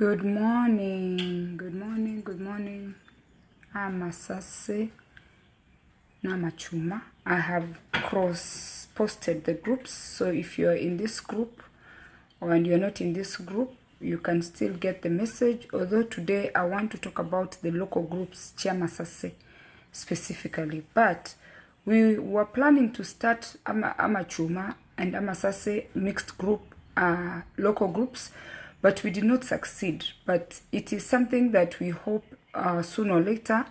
Good morning, good morning, good morning. I'm Asase Namachuma. I have cross-posted the groups, so if you're in this group or and you're not in this group, you can still get the message. Although today I want to talk about the local groups, Chiamasase specifically, but we were planning to start Amachuma and Amasase mixed group, local groups, but we did not succeed. But it is something that we hope sooner or later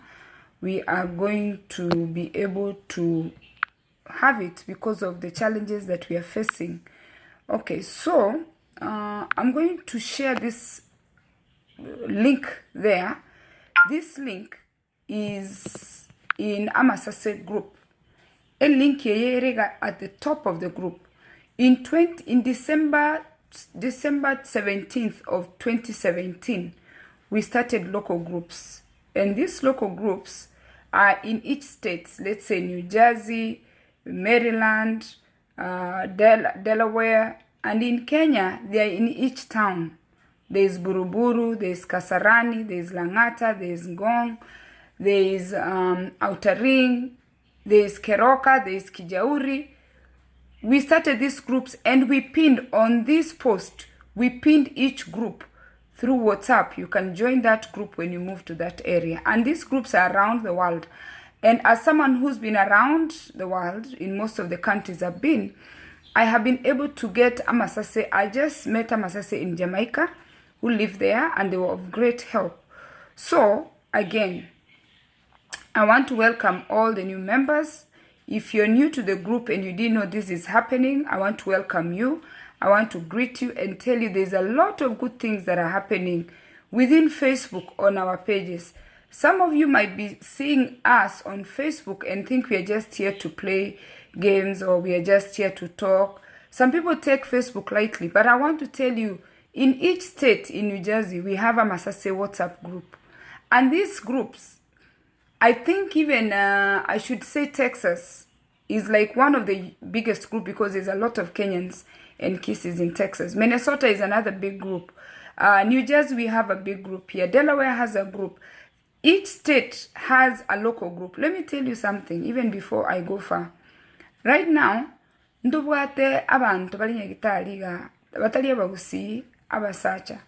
we are going to be able to have it because of the challenges that we are facing. Okay, so I'm going to share this link there. This link is in Amasase group. A link here at the top of the group. In December 17th of 2017, we started local groups. And these local groups are in each state. Let's say New Jersey, Maryland, Delaware, and in Kenya, they are in each town. There's Buruburu, there's Kasarani, there's Langata, there's Ngong, there's Outer Ring, there's Keroka, there's Kijauri. We started these groups and we pinned on this post. We pinned each group through WhatsApp. You can join that group when you move to that area. And these groups are around the world. And as someone who's been around the world, in most of the countries I've been, I have been able to get Amasase. I just met Amasase in Jamaica who live there, and they were of great help. So, again, I want to welcome all the new members. If you're new to the group and you didn't know this is happening, I want to welcome you. I want to greet you and tell you there's a lot of good things that are happening within Facebook on our pages. Some of you might be seeing us on Facebook and think we are just here to play games or we are just here to talk. Some people take Facebook lightly, but I want to tell you, in each state in New Jersey, we have a Amasase WhatsApp group. And these groups, I think even, I should say Texas is like one of the biggest group because there's a lot of Kenyans and Kisses in Texas. Minnesota is another big group. New Jersey, we have a big group here. Delaware has a group. Each state has a local group. Let me tell you something, even before I go far. Right now, ndubwate abantu bali nyagitaliga, batali Ekegusii, abasacha,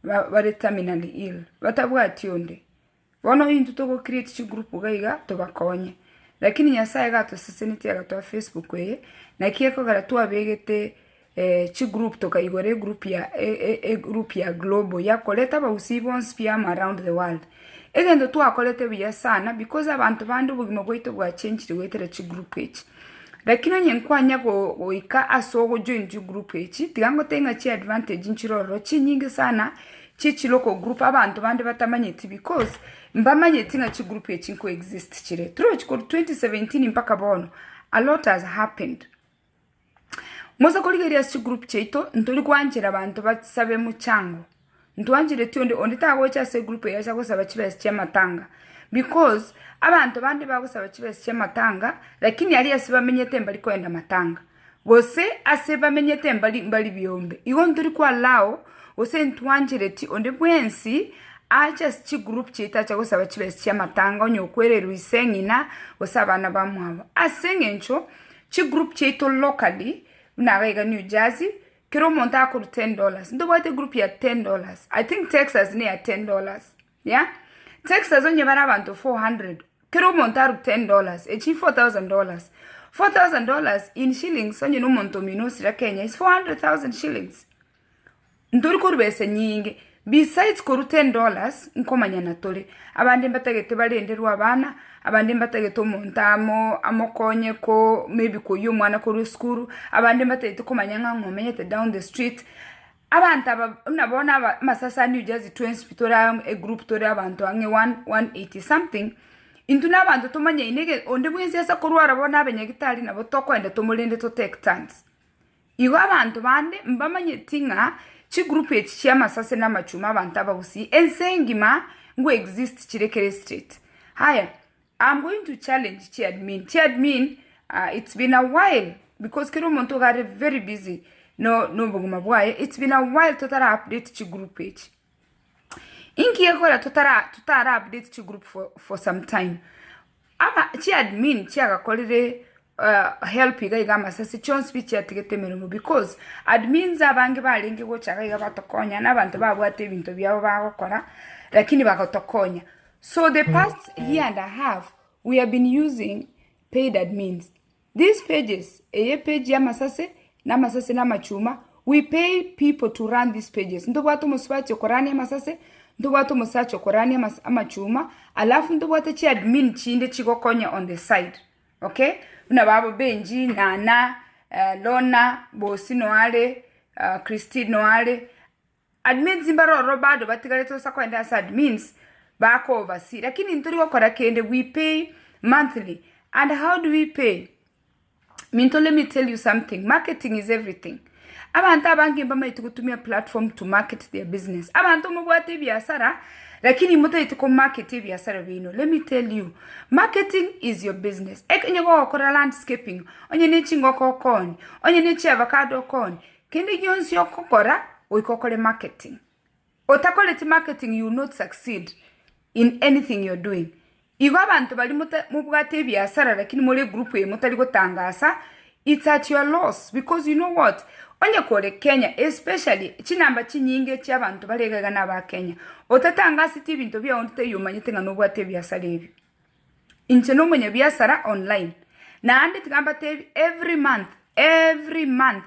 bali terminally ill, batabwati yonde. Wano hintu toko create chi group gaiga tobakonye. Lakini Nyasaye gato seseniti agato Facebook weye na kieko garatua begete chi group toka igore group ya group ya global ya koleta Ekegusii bonse piam around the world. Egendo tu akolete biya sana because abantu bandu bugimo bwito bwa change wetere chi group echi. Lakini nyenkwanya go ika asogo join chi group echi tigango tenga chi advantage nchiroro chi nyingi sana chi local group abantu bande batamanyeti because mbamanyeti nga chi group echi nko exist chire through 2017 mpaka bono a lot has happened. Moza koligeria chi group cheito ntoli kwanjira abantu batsabe muchango ntwanjire tionde onditago cha se group ya cha kusaba chibesi cha matanga because abantu bande bagusaba chibesi cha matanga lakini yali asibamenyete mbali kwenda matanga bose asibamenyete mbali byombe igo ntoli kwa lao ose ntwanjire ti onde bwensi acha chi group chita cha kusaba chibesi cha matanga onyo kwerero isengina osabana bamwabo asengencho chi group chito locally unarega New Jersey kero monta akuru $10. Ndo wate group ya $10. I think Texas near $10. Yeah? Texas onye bana abantu 400. Kero monta aru $10. Echi $4,000. $4,000 in shillings onye no monto minosi la Kenya is 400,000 shillings. Ndori kurubese nyingi. Besides koru $10, nkomanya natole. Abande mbatagete balenderwa abana. Abande mbatagete montamo amokonye ko maybe ko yumwana ko skuru. Abande mbatagete komanya ngangomenyete down the street. Abantu unabona masasa New Jersey Twins pitora a group tori abantu ange 180 something. Intuna abantu tomanya inege onde bwenzi asa korwara bona abanyagitali nabo tokwenda tomulende to take turns. Igo abantu bande mbamanye tinga chi group echi chia Amasase na machuma abantu Ekegusii ensengima ngo exist chirekere street. Haya, I'm going to challenge chi admin. Chi admin, it's been a while because kero monto gare very busy. No buguma bwaye. It's been a while to tara update chi group page. inki yakora tutara update chi group for some time ama chi admin chi agakolire help iga masase chon speech yatigete mirimo because admins abange balinge go chaka iga batokonya nabantu babwate ibintu byabo bagokora lakini bagotokonya. So the past year and a half we have been using paid admins. These pages, a page ya masase na machuma, we pay people to run these pages. Ndo watu muswacho korani ya masase, ndo watu musacho korani ya machuma, alafu ndo watu chi admin chinde chigokonya on the side. Okay? Una babo Benji, Nana, Lona, Bosi Noale, Christine Noale. Admins imbaro robado batigale to sakwenda as admins bako oversee. Lakini nturi wakora kende we pay monthly. And how do we pay? Minto, let me tell you something. Marketing is everything. Abantu abangi mbama itukutumia platform to market their business. Abantu mubwate biashara lakini muta ituko market biashara bino. Let me tell you, marketing is your business. Ekenye go okora landscaping, onye nechi ngoko koni, onye nechi avocado koni. Kende yonsi okokora oikokore marketing. Otakole ti marketing, you will not succeed in anything you're doing. Igo abantu bali mubwate biashara lakini mole group ye mutali gotangasa, it's at your loss because you know what? Onye kole Kenya, especially chinamba chinyinge cy'abantu baregaga n'aba Kenya. Otatangasa ibintu bya ondite yumanyite nga nobwate biashara ebi. Inche no mwenye biashara online. Na andi tigamba te every month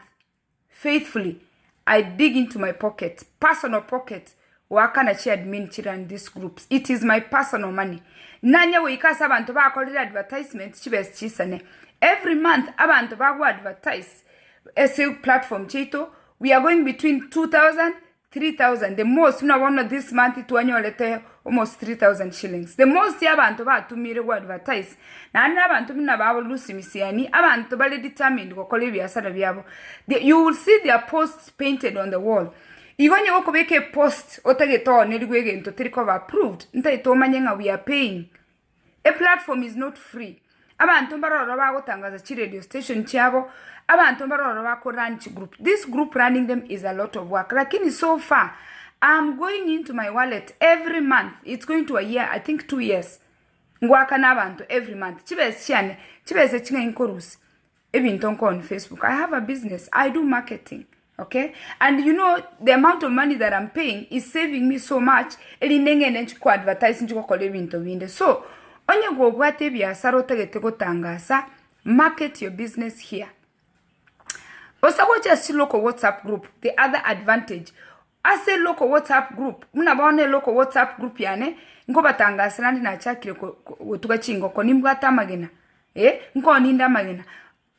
faithfully I dig into my pocket, personal pocket. Waka na chi admin chiran these groups. It is my personal money. Nanya wikasa abantu bakolera advertisement chibes chisane. Every month abantu bago advertise a platform chito. We are going between 2,000, 3,000. The most una one this month it wanyolete almost 3,000 shillings. The most abantu ba tumire go advertise. Na abantu mina babo lusi misiani abantu bale determined go kole biashara byabo. You will see their posts painted on the wall. Igonye wako beke post otageto neligwege into triko approved. Nta itomanye nga we are paying. A platform is not free. Abantu mbaroro bago tangaza chi radio station chiabo. Abantu mbaroro bako run chi group. This group running them is a lot of work. Lakini so far, I'm going into my wallet every month. It's going to a year, I think 2 years. Ngwaka na abantu every month. Chibese chinga inkorusi. Ebintu nko on Facebook. I have a business. I do marketing. Okay? And you know, the amount of money that I'm paying is saving me so much. Elindenge nenchiko advertise nchiko kole bintu winde. So, onye go bwate biashara otegete gotangasa, market your business here. Also, just local WhatsApp group. The other advantage, as a local WhatsApp group, muna local WhatsApp group yane, nko batangasa nandi na chakile tugachingo ko nimbwata magena. Nko ninda magena.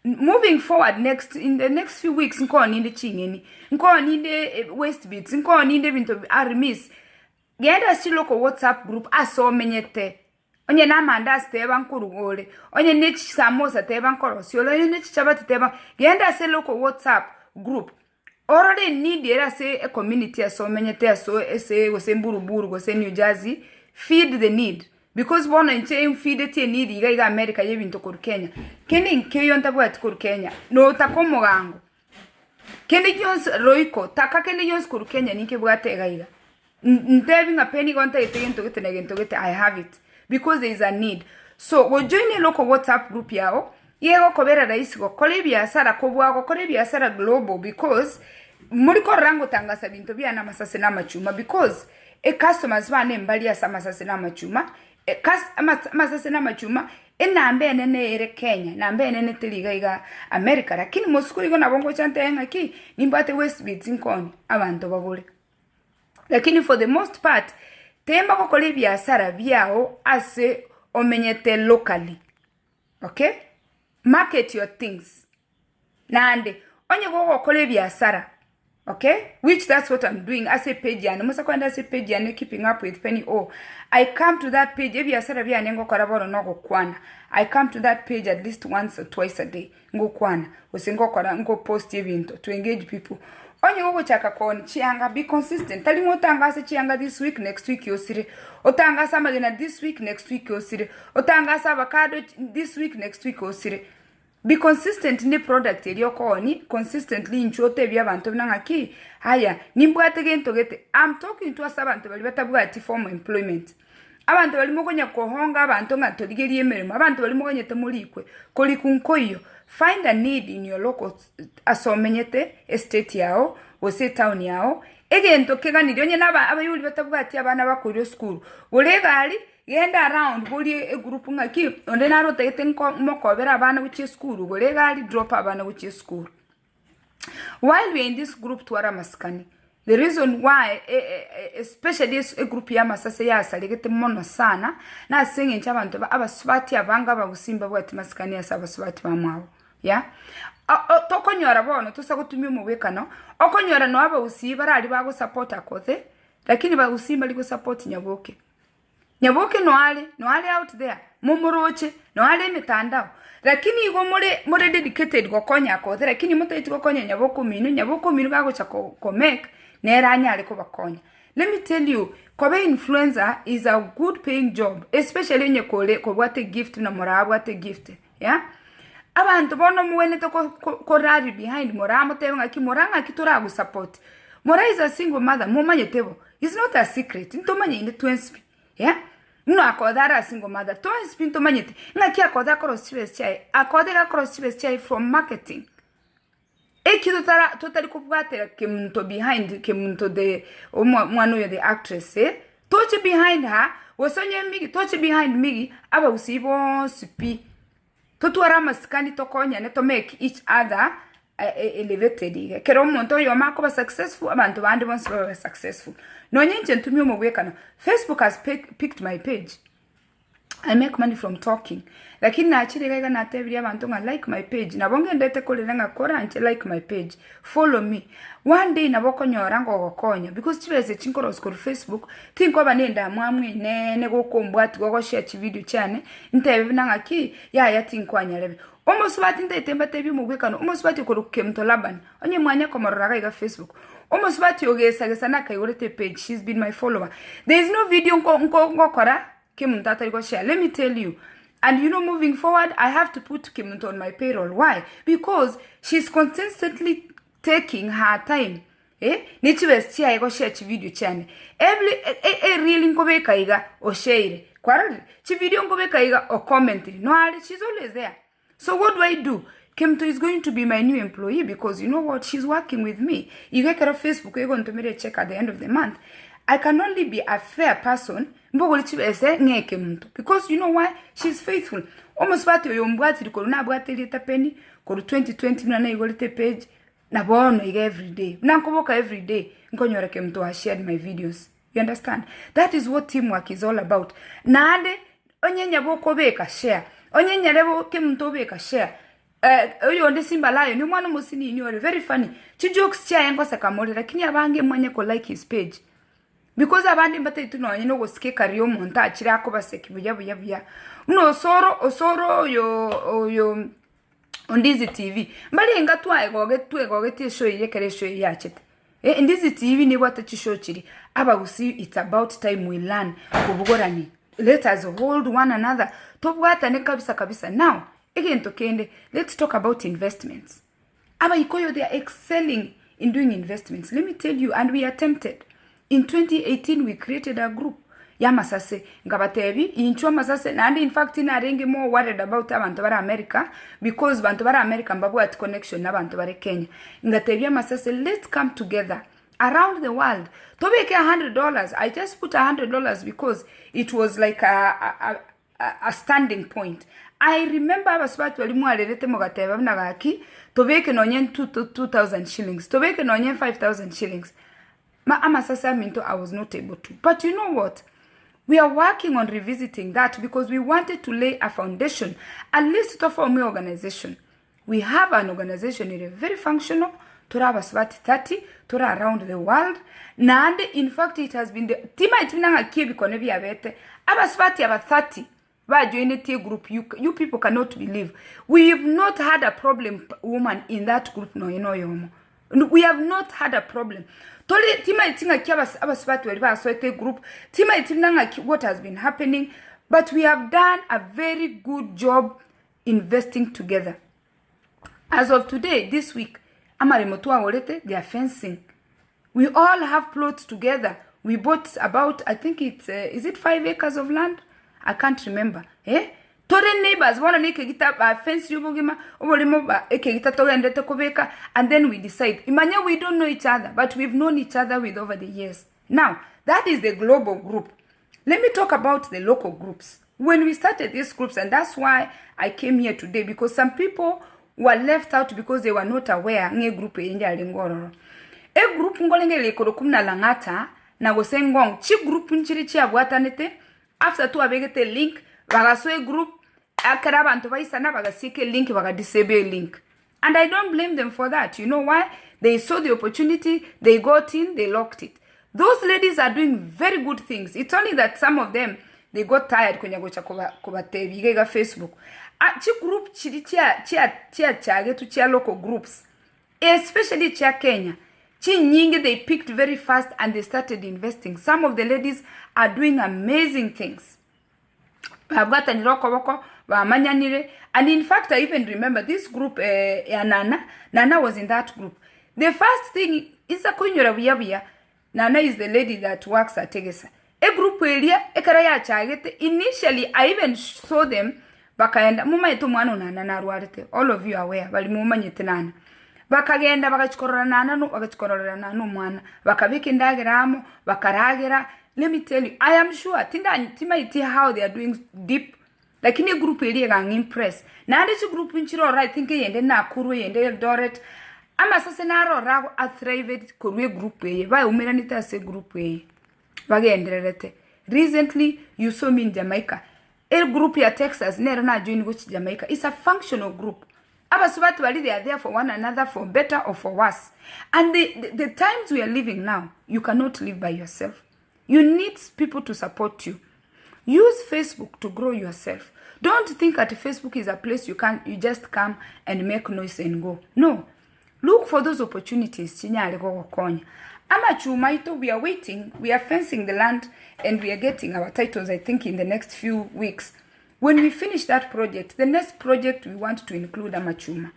Moving forward in the next few weeks, nko ninde chingeni, nko ninde waste bits, nko ninde bintu armis. Genda si local WhatsApp group aso menyete. Onye na mandas teba nkurugole, onye nechi samosa teba nkorosyo, onye nechi chabati teba. Genda se local WhatsApp group. Already need era se a community aso menyete aso ese go se Mburuburu go se New Jersey. Feed the need. Because one nche feed the need iga America yebintu ku Kenya. Kene nkeyo ntabwati ku Kenya. No takomo gango. Kene Jones Roiko taka kene Jones ku Kenya ninke bwate iga. Ntebi nga penny gonta itento gete I have it. Because there is a need. So, we join a local WhatsApp group yao. Yego kobera raisi go kole biashara kobwa go kole biashara global because muliko rango tangasa bintu bya na masase na machuma because customers bane mbali ya masase na machuma masase na machuma enambe nene ere Kenya nambe nene teliga iga America lakini moskuri go nabongo chante yenga ki nimbate West Beats nkoni abantu bagule. Lakini for the most part temba ko kole biashara byao ase omenyete locally. Okay? Market your things. Nande onye go kole biashara. Okay? Which that's what I'm doing as a page and musa kwenda as a page and keeping up with Penny. Oh, I come to that page biashara bya nengo koraboro no kwana. I come to that page at least once or twice a day. Ngo kwana. Usingo kora ngo post ibintu to engage people. Onye go chaka kon chianga be consistent. Tali mo tangasa chianga this week next week yosire. Otangasa magina this week next week yosire. Otangasa avocado this week next week yosire. Be consistent ni product eliyokoni consistently inchote by'abantu binangaki haya nimbwate gento gete. I'm talking to us abantu bali batabwati form employment. Abantu bali mogonya kohonga abantu nga toligeri emeremo. Abantu bali mogonya temulikwe koli kunkoyo. Find a need in your local asomenyete estate yao wose town yao egento keganiryo nye naba abayuli batabwati abana bakuryo school bulegali genda around buli a group ngaki onde naro tete mokobera abana buchi school bulegali drop abana buchi school. While we in this group twara maskani, the reason why especially a group ya masase ya saligete mono sana na singe nchabantu abaswati abanga bagusimba bwati maskani ya sabaswati bamwabo ya tokonyora bono tusagutumye mu wekano okonyora no abagusiba rali bago support akothe lakini bagusimba liko support nyaboke no ale out there mumuroche no ale mitandao lakini igo more dedicated gokonya akothe lakini mutaiti gokonya nyaboko minu gago cha ko make neranya ale ko bakonya. Let me tell you, kobe influencer is a good paying job, especially nye kole ko bwate gift na mora bwate gift ya abantu bono muwene to ko rally behind mora motebe ki moranga kitura gu support. Mora is a single mother mumanye tebo, it's not a secret ntomanye inde twins ya no akodara single mother twins ntomanye ngaki akoda cross chives chai from marketing. Ekido totally kubwatera kemunto behind kemunto de mwana yo the actress tochi behind her wasonye migi tochi behind migi aba usibo sipi totwara maskani tokonya ne to make each other elevated kero monto yo makoba successful abantu bandi bonse baba successful no nyenje ntumye mu bwekano. Facebook has picked my page. I make money from talking. Lakini na achiri gaiga na tebiri abantu nga like my page. Na bonge ndete kolera nga kora anche like my page. Follow me. One day na boko nyorango gokonya. Because chibese chinkoro skoro Facebook. Tinko banenda mwamwe ne goko mbwati gogo share video chane. Ntebe nga ki ya tinko anyalebe. Omosubati ntetemba tebi mu bwekano. Omosubati koruke mto labani. Onye mwanya komorora gaiga Facebook. Omosubati ogesa na kayolete page. She's been my follower. There is no video nko kora. Share. Let me tell you, and you know, moving forward, I have to put Kimunto on my payroll. Why? Because she's consistently taking her time. Nichiwes chia ego share chi video channel. Every really nkobe kaiga o share. Kwarali chi video nkobe kaiga o commentary. No, she's always there. So what do? Kimto is going to be my new employee because you know what? She's working with me. You get her Facebook. You're going to make a check at the end of the month. I can only be a fair person because you know why? She's faithful. Almost bati yombwati dikoro na bwati lita penny koro 2020 na igolite page na bono iga every day. Na nkoboka every day nkonyora kemto ha shared my videos. You understand? That is what teamwork is all about. Na ande onyenya boko beka share. Onyenya lebo kemto beka share. Oyo onde simba layo ni mwana musini inyo very funny. Chi jokes chia yango sakamole lakini abange mwanye ko like his page. Because abandi mbate tuno nyino go ske kariyo monta achira ako baseki buya uno osoro yo ondizi TV mbali ngatwa egoge ti show yekere show yachete ndizi TV ni bwata chisho chiri abagusi. It's about time we learn kubugorani. Let us hold one another tobwata ne kabisa. Now again tokende, let's talk about investments. Abayikoyo, they are excelling in doing investments. Let me tell you, and we attempted. In 2018, we created a group. Ya masase ngabatebi inchwa masase and in fact ina rengi more worried about abantu bara America because abantu bara America mbabu at connection na abantu bare Kenya. Ngatebi ya masase, let's come together around the world. Tobeke $100. I just put $100 because it was like a standing point. I remember abaswati walimu alirete mogateba nagaki tobeke nonyen 2000 shillings. Tobeke nonyen 5000 shillings. I was not able to. But you know what? We are working on revisiting that because we wanted to lay a foundation, at least to form an organization. We have an organization, it is very functional, to have Swati 30, to around the world. And in fact, it has been the Tima Itinanga Kibi Konebi Abete, Abaswati about 30. Group, you people cannot believe. We have not had a problem, woman, in that group. No, you know, we have not had a problem. Toli tima itinga kia abaswati waliba aswete group. Tima itinanga what has been happening. But we have done a very good job investing together. As of today, this week, Amaremotua Orete, they are fencing. We all have plots together. We bought about, I think it's, is it 5 acres of land? I can't remember. Eh? Tore neighbors, one Ekegita fence Yubogima, Ekegita Tore and Tekobeka, and then we decide. Imanya, we don't know each other, but we've known each other with over the years. Now, that is the global group. Let me talk about the local groups. When we started these groups, and that's why I came here today, because some people were left out because they were not aware nge group enja lingororo. E group ngolenge lekorokumna langata na gosengong chi group nchiri chi abwatanete after tu abegete link bagaso e group akara bantu baisana bagasike link bagadisable link. And I don't blame them for that. You know why? They saw the opportunity, they got in, they locked it. Those ladies are doing very good things. It's only that some of them, they got tired kwenye gocha kubate bigega Facebook. Chi group chia local groups, especially chia Kenya. Chi nyingi, they picked very fast and they started investing. Some of the ladies are doing amazing things. And in fact, I even remember this group, Nana was in that group. The first thing is a kunyora. Nana is the lady that works at Ekegusii. A group area, ekaraya chagete. Initially, I even saw them. Bakaenda, muma yetu mwana nana ruarete. All of you are aware. Bali muma nyetenana. Bakagenda, bakachikorora nana mwana. Bakabiki ndageramo, bakaragera. Let me tell you, I am sure. Tima iti how they are doing deep. Like in a group area, I'm impressed. Na ande group inchiro, I think yende na kuru yende Eldoret. Ama sase naro rago a thrived kurwe group area. Ba umeranita se group area. Bagenderete. Recently, you saw me in Jamaica. A group ya Texas, nero na join which Jamaica. It's a functional group. Abasubatu wali, they are there for one another, for better or for worse. And the times we are living now, you cannot live by yourself. You need people to support you. Use Facebook to grow yourself. Don't think that Facebook is a place you just come and make noise and go. No. Look for those opportunities. Ama chumaito, we are waiting. We are fencing the land and we are getting our titles, I think, in the next few weeks. When we finish that project, the next project we want to include Amachuma.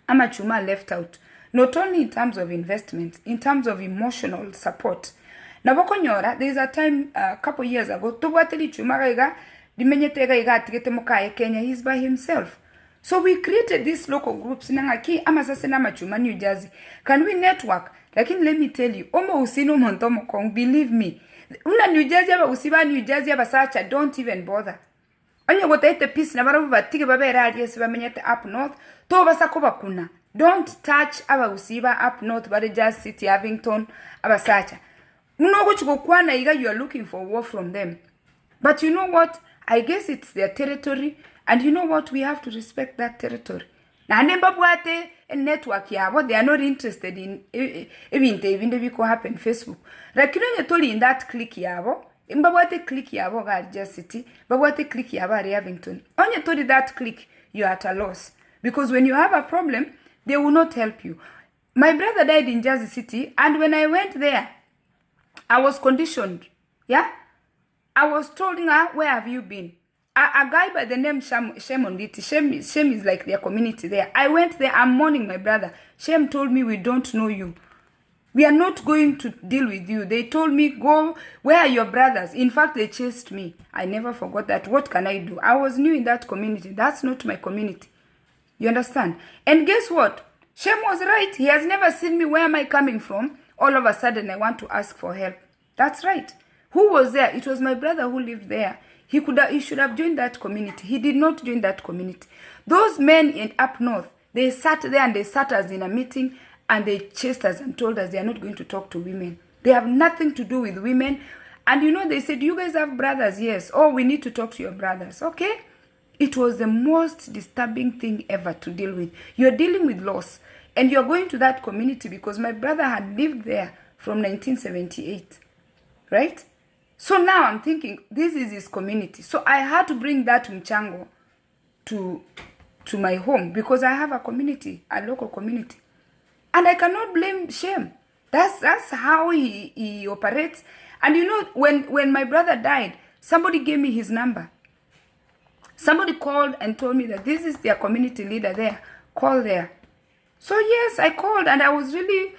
Amachuma left out. Not only in terms of investment, in terms of emotional support. Na wakonyora, there is a time a couple years ago, Tobwateli Chumariga, Dimenyetega iga tigete mokae Kenya, he's by himself. So we created these local groups. Nangaki amasasena machuma New Jersey. Can we network? Lakini let me tell you, omo usino montomo kong, believe me. Una New Jersey aba usiba New Jersey aba sacha, don't even bother. Onye gota ite peace na barabu batike babe radi yesiba menyete up north. To basa koba kuna. Don't touch aba usiba up north, bari just city, Havington, aba sacha. Unogo chukukwana iga, you are looking for war from them. But you know what? I guess it's their territory. And you know what? We have to respect that territory. Na nembabwate network yabo, they are not interested in even the ko happen Facebook. Rakino nyetoli in that click yabo, imbabwate click yabo ga just city, babwate click yabo ari Havington. Onye toli that click, you are at a loss. Because when you have a problem, they will not help you. My brother died in Jersey City, and when I went there, I was conditioned. Yeah? I was told, where have you been? A guy by the name Shem Onditi. Shem is like their community there. I went there. I'm mourning my brother. Shem told me, we don't know you. We are not going to deal with you. They told me, go, where are your brothers? In fact, they chased me. I never forgot that. What can I do? I was new in that community. That's not my community. You understand? And guess what? Shem was right. He has never seen me. Where am I coming from? All of a sudden, I want to ask for help. That's right. Who was there? It was my brother who lived there. He should have joined that community. He did not join that community. Those men in up north, they sat there and they sat us in a meeting and they chased us and told us they are not going to talk to women. They have nothing to do with women. And you know, they said, you guys have brothers? Yes. Oh, we need to talk to your brothers. Okay. It was the most disturbing thing ever to deal with. You're dealing with loss. And you're going to that community because my brother had lived there from 1978. Right? So now I'm thinking, this is his community. So I had to bring that mchango to my home because I have a community, a local community. And I cannot blame Shem. That's how he operates. And you know, when my brother died, somebody gave me his number. Somebody called and told me that this is their community leader there, call there. So yes, I called and I was really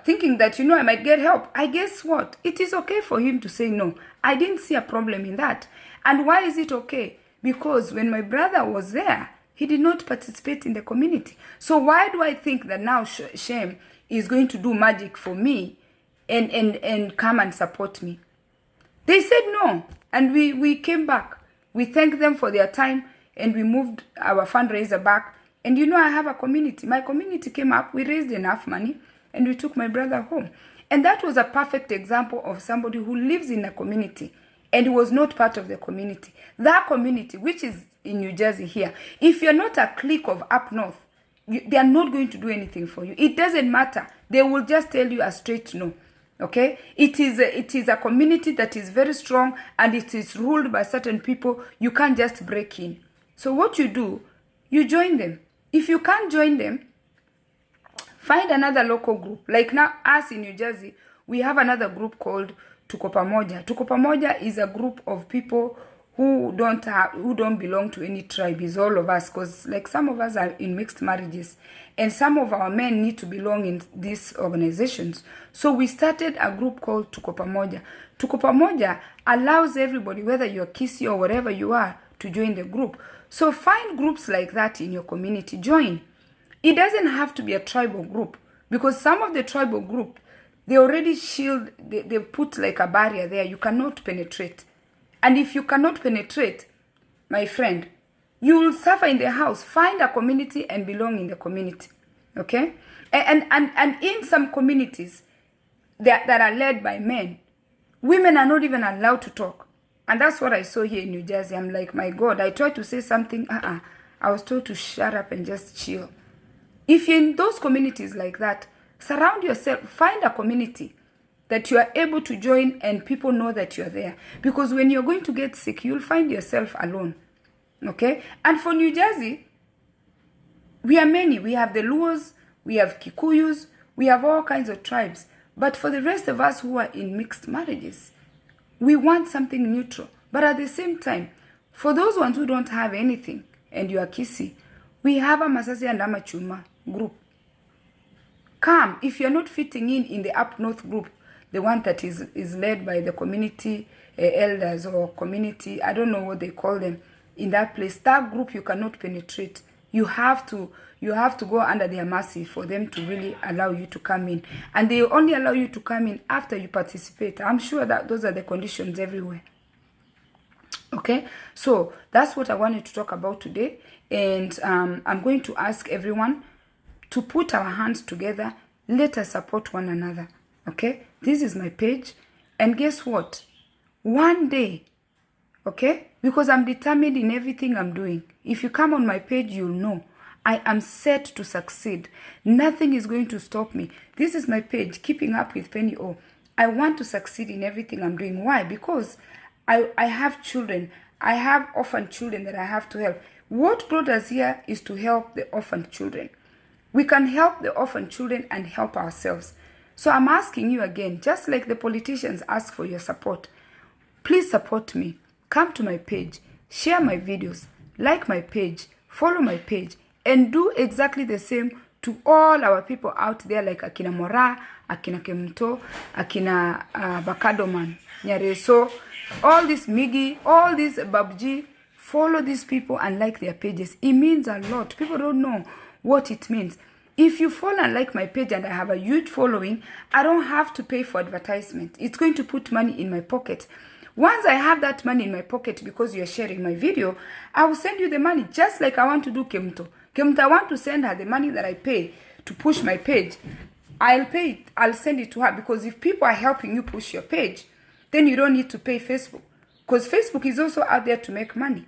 thinking that, I might get help. I guess what? It is okay for him to say no. I didn't see a problem in that. And why is it okay? Because when my brother was there, he did not participate in the community. So why do I think that now Shem is going to do magic for me and come and support me? They said no. And we came back. We thanked them for their time and we moved our fundraiser back. And I have a community. My community came up. We raised enough money and we took my brother home. And that was a perfect example of somebody who lives in a community and was not part of the community. That community, which is in New Jersey here, if you're not a clique of up north, they are not going to do anything for you. It doesn't matter. They will just tell you a straight no. Okay? It is a community that is very strong and it is ruled by certain people. You can't just break in. So what you do, you join them. If you can't join them, find another local group. Like now, us in New Jersey, we have another group called Tuko Pamoja. Tuko Pamoja is a group of people who don't belong to any tribe. It's all of us, because like some of us are in mixed marriages and some of our men need to belong in these organizations. So we started a group called Tuko Pamoja. Tuko Pamoja allows everybody, whether you're Ekegusii or whatever you are, to join the group. So find groups like that in your community. Join. It doesn't have to be a tribal group, because some of the tribal group, they already shield, they put like a barrier there. You cannot penetrate. And if you cannot penetrate, my friend, you will suffer in the house. Find a community and belong in the community. Okay? And in some communities that are led by men, women are not even allowed to talk. And that's what I saw here in New Jersey. I'm like, my God, I tried to say something. I was told to shut up and just chill. If you're in those communities like that, surround yourself. Find a community that you are able to join and people know that you're there. Because when you're going to get sick, you'll find yourself alone. Okay? And for New Jersey, we are many. We have the Luos, we have Kikuyus, we have all kinds of tribes. But for the rest of us who are in mixed marriages, we want something neutral. But at the same time, for those ones who don't have anything and you are Ekegusii, we have a Masasi and Amachuma group. Come, if you're not fitting in the up north group, the one that is led by the community elders or community, I don't know what they call them, in that place, that group you cannot penetrate. You have to go under their mercy for them to really allow you to come in. And they only allow you to come in after you participate. I'm sure that those are the conditions everywhere. Okay, so that's what I wanted to talk about today. And I'm going to ask everyone to put our hands together. Let us support one another. Okay, this is my page. And guess what? One day, okay, because I'm determined in everything I'm doing. If you come on my page, you'll know I am set to succeed. Nothing is going to stop me. This is my page, Keeping Up with Penny O. I want to succeed in everything I'm doing. Why? Because I have children. I have orphan children that I have to help. What brought us here is to help the orphan children. We can help the orphan children and help ourselves. So I'm asking you again, just like the politicians ask for your support, please support me. Come to my page, share my videos, like my page, follow my page, and do exactly the same to all our people out there like Akina Mora, Akina Kemto, Akina Bakadoman, Nyareso, all this Migi, all this Babji. Follow these people and like their pages. It means a lot. People don't know what it means. If you follow and like my page and I have a huge following, I don't have to pay for advertisement. It's going to put money in my pocket. Once I have that money in my pocket because you're sharing my video, I will send you the money just like I want to do Kemto. Kemto, I want to send her the money that I pay to push my page. I'll pay it. I'll send it to her, because if people are helping you push your page, then you don't need to pay Facebook, because Facebook is also out there to make money.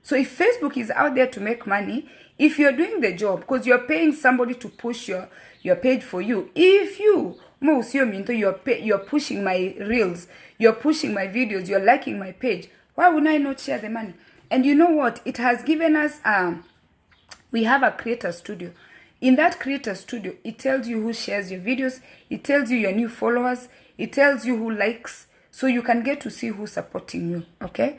So if Facebook is out there to make money, if you're doing the job, because you're paying somebody to push your page for you, if you're pushing my reels, you're pushing my videos, you're liking my page, why would I not share the money? And you know what? It has given us, we have a creator studio. In that creator studio, it tells you who shares your videos, it tells you your new followers, it tells you who likes, so you can get to see who's supporting you, okay?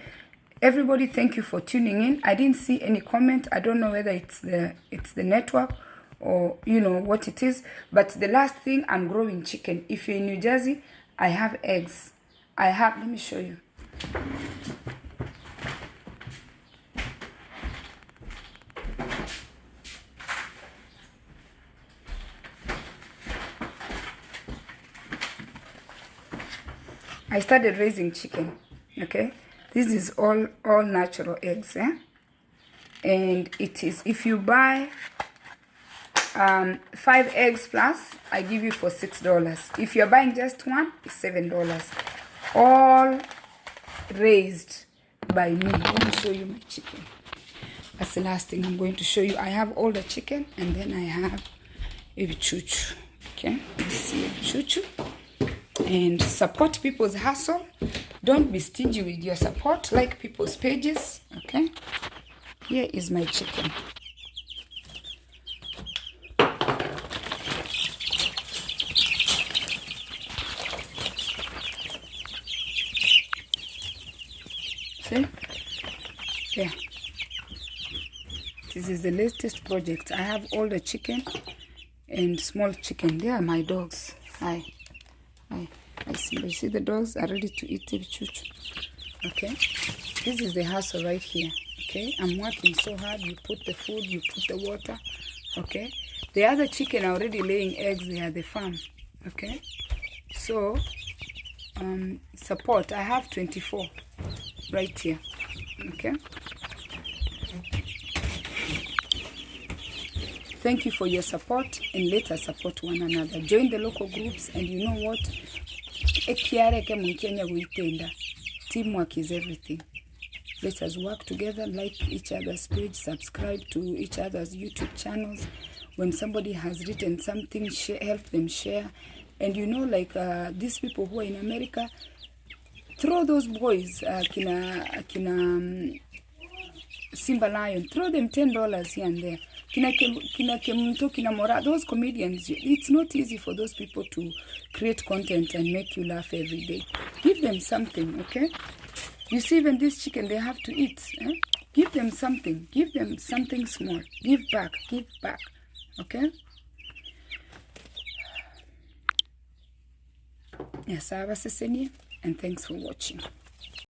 Everybody, thank you for tuning in. I didn't see any comment. I don't know whether it's the network or you know what it is. But the last thing, I'm growing chicken. If you're in New Jersey, I have eggs. Let me show you. I started raising chicken, okay? This is all natural eggs, eh? And it is, if you buy 5 eggs plus, I give you for $6. If you're buying just one, it's $7. All raised by me. Let me show you my chicken. That's the last thing I'm going to show you. I have all the chicken, and then I have Ekegusii. Okay, let's see Ekegusii. And support people's hustle. Don't be stingy with your support. Like people's pages. Okay, here is my chicken. See? Yeah. This is the latest project. I have all the chicken and small chicken. They are my dogs. Hi. I see the dogs are ready to eat Ekegusii. Okay. This is the hustle right here. Okay. I'm working so hard. You put the food, you put the water. Okay. The other chicken are already laying eggs. They are the farm. Okay. So, support. I have 24 right here. Okay. Thank you for your support, and let us support one another. Join the local groups, and you know what? Teamwork is everything. Let us work together, like each other's page, subscribe to each other's YouTube channels. When somebody has written something, help them share. And you know, like these people who are in America, throw those boys, Simba Lion, throw them $10 here and there. Those comedians, it's not easy for those people to create content and make you laugh every day. Give them something, okay? You see, even this chicken, they have to eat. Eh? Give them something. Give them something small. Give back, okay? Yes, I was and thanks for watching.